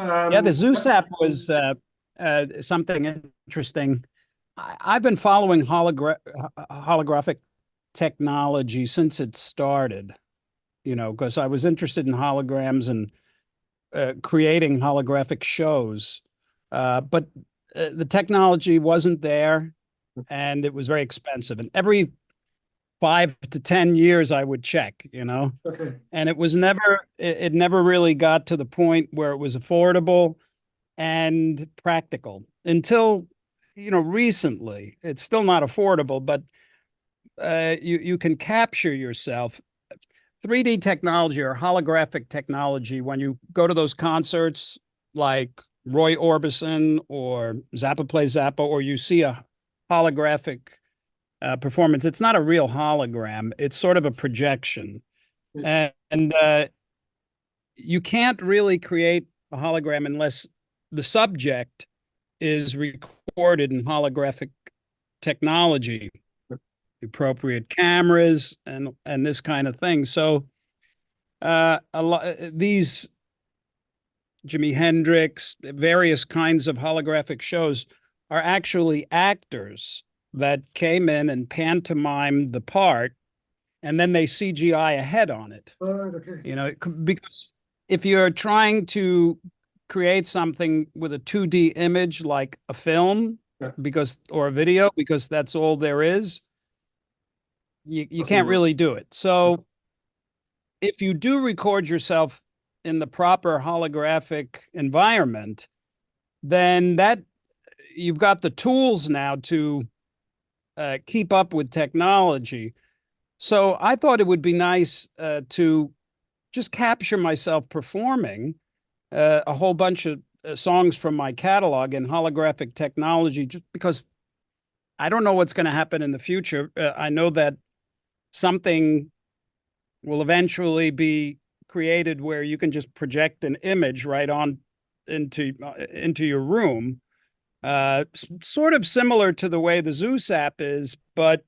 Yeah, the Zeus What? app was something interesting. I've been following holographic technology since it started, because I was interested in holograms and creating holographic shows. But the technology wasn't there and it was very expensive. And every 5 to 10 years, I would check. Okay. And it never really got to the point where it was affordable and practical until recently. It's still not affordable, but you can capture yourself. 3D technology or holographic technology, when you go to those concerts like Roy Orbison or Zappa Plays Zappa, or you see a holographic performance, it's not a real hologram. It's sort of a projection. And you can't really create a hologram unless the subject is recorded in holographic technology, appropriate cameras, and this kind of thing. So a lot these Jimi Hendrix, various kinds of holographic shows are actually actors that came in and pantomimed the part, and then they CGI a head on it. All right. Okay. Because if you're trying to create something with a 2D image like a film, Yeah. or a video, because that's all there is, you Doesn't can't work. really do it. So if you do record yourself in the proper holographic environment, then that you've got the tools now to keep up with technology. So I thought it would be nice to just capture myself performing a whole bunch of songs from my catalog in holographic technology, just because I don't know what's going to happen in the future. I know that something will eventually be created where you can just project an image right on into your room, sort of similar to the way the Zeus app is, but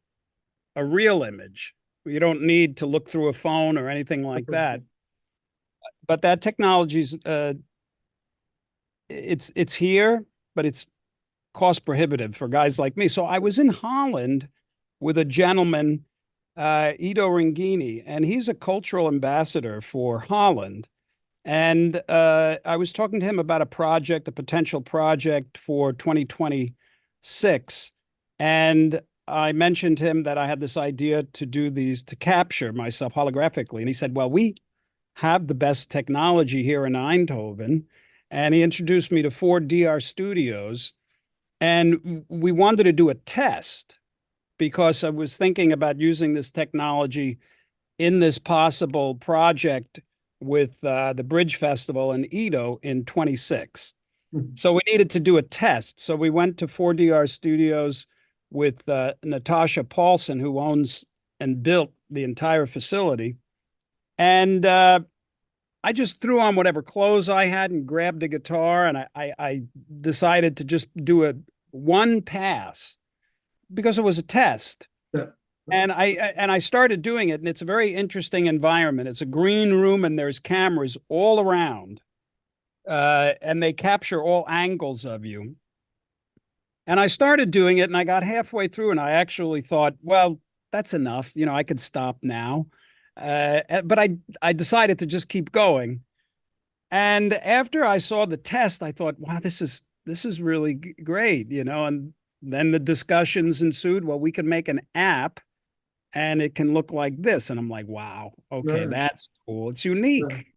a real image. You don't need to look through a phone or anything like that. But that technology's it's here, but it's cost prohibitive for guys like me. So I was in Holland with a gentleman, Ido Ringini, and he's a cultural ambassador for Holland. And I was talking to him about a potential project for 2026. And I mentioned to him that I had this idea to do these, to capture myself holographically. And he said, well, we have the best technology here in Eindhoven. And he introduced me to 4DR Studios. And we wanted to do a test because I was thinking about using this technology in this possible project with the Bridge Festival in Edo in 26. So we needed to do a test. So we went to 4DR Studios with Natasha Paulson, who owns and built the entire facility. And I just threw on whatever clothes I had and grabbed a guitar, and I decided to just do a one pass because it was a test. Yeah. And I started doing it, and it's a very interesting environment. It's a green room, and there's cameras all around, and they capture all angles of you. And I started doing it, and I got halfway through, and I actually thought, well, that's enough. I could stop now. But I decided to just keep going. And after I saw the test, I thought, wow, this is really great. And then the discussions ensued. Well, we can make an app and it can look like this. And I'm like, wow, okay, Right. that's cool. It's Yeah. unique.